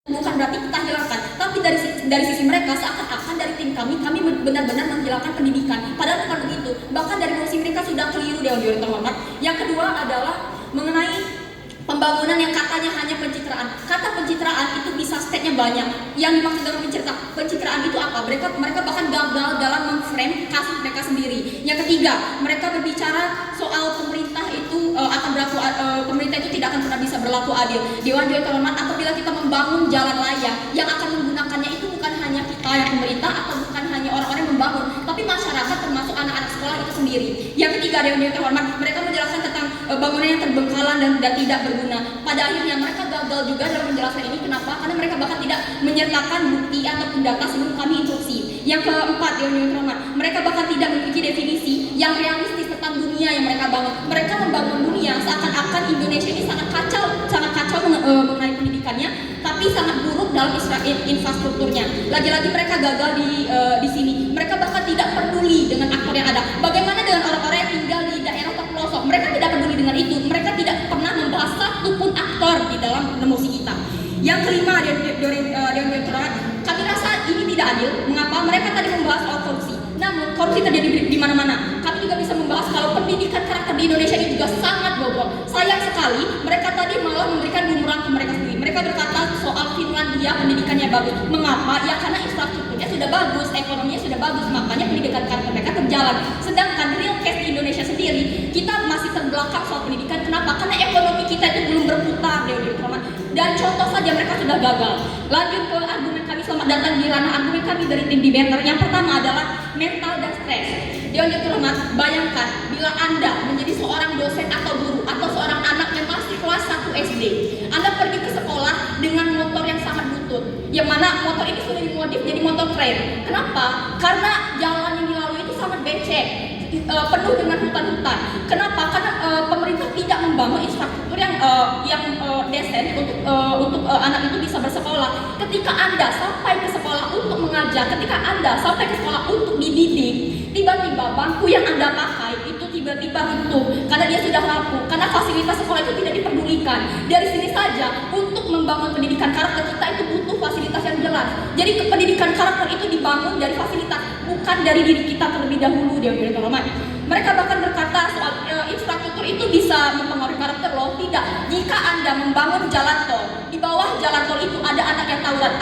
Bukan berarti kita hilangkan, tapi dari sisi mereka seakan-akan dari tim kami benar-benar menghilangkan pendidikan. Padahal bukan begitu. Bahkan dari posisi mereka sudah keliru Dewan terhormat. Yang kedua adalah mengenai pembangunan yang katanya hanya pencitraan. Kata pencitraan itu bisa stepnya banyak. Yang dimaksud dengan pencitraan itu apa? Mereka bahkan gagal dalam memframe kasus mereka sendiri. Yang ketiga, mereka berbicara soal pemerintah itu pemerintah itu tidak akan pernah bisa berlaku adil. Dewan terhormat, apabila kita membangun jalan layang, yang akan menggunakannya itu bukan hanya kita yang pemerintah atau bukan hanya orang-orang yang membangun, tapi masyarakat termasuk anak-anak sekolah itu sendiri. Yang ketiga, Dewan terhormat, mereka menjelaskan tentang bangunan yang terbengkalai dan tidak berguna. Pada akhirnya mereka gagal juga dalam menjelaskan ini. Kenapa? Karena mereka bahkan tidak menyertakan bukti ataupun data sebelum kami instruksi. Yang keempat, Dewan terhormat, mereka bahkan tidak memiliki definisi yang realistis tentang dunia yang mereka bangun. Mereka membangun dunia seakan-akan Indonesia ini sangat kacau mengenai pendidikannya, tapi sangat buruk dalam infrastrukturnya. Lagi-lagi mereka gagal di sini. Mereka bahkan tidak peduli dengan aktor yang ada. Bagaimana dengan orang-orang yang tinggal di daerah terpelosok? Mereka tidak peduli dengan itu. Mereka tidak pernah membahas satupun aktor di dalam emosi kita. Yang kelima, Dewan terhormat, kami rasa ini tidak adil. Mengapa? Mereka tadi membahas soal korupsi. Namun korupsi terjadi di mana-mana. Kami juga bisa membahas kalau pendidikan karakter di Indonesia ini juga sangat bobrok. Sayang sekali, mereka tadi malah memberikan bumerang ke mereka sendiri. Mereka berkata soal Finlandia pendidikannya bagus. Mengapa? Ya karena infrastrukturnya sudah bagus, ekonominya sudah bagus, makanya pendidikan karakter mereka terjalan. Sedangkan real case di Indonesia sendiri, kita masih terbelakang soal pendidikan. Kenapa? Karena ekonomi kita itu belum berputar, Dewan terhormat. Dan contoh saja mereka sudah gagal. Lanjut ke argumen kami, selamat datang di ranah argumen kami dari tim Debater. Yang pertama adalah mental dan stres. Dewan terhormat, bayangkan bila Anda menjadi seorang dosen atau guru atau seorang anak yang masih kelas 1 SD. Anda pergi ke sekolah dengan motor yang sangat butut, yang mana motor ini sudah dimodif jadi motor trail. Kenapa? Karena jalan yang dilalui itu sangat becek, penuh dengan hutan-hutan. Kenapa? Karena pemerintah tidak membangun infrastruktur yang desen untuk anak itu bisa bersekolah. Ketika Anda sampai ke sekolah untuk mengajar, ketika Anda sampai ke sekolah untuk dididik, tiba-tiba bangku yang Anda pakai itu tiba-tiba runtuh karena dia sudah rapuh, karena fasilitas sekolah itu tidak diperdulikan. Dari sini saja, untuk membangun pendidikan karakter kita itu butuh fasilitas yang jelas. Jadi pendidikan karakter itu dibangun dari fasilitas, bukan dari diri kita terlebih dahulu, Dewan terhormat. Mereka bahkan berkata soal infrastruktur itu bisa mempengaruhi karakter loh. Tidak. Jika Anda membangun jalan tol, di bawah jalan tol itu ada anak yang tawuran.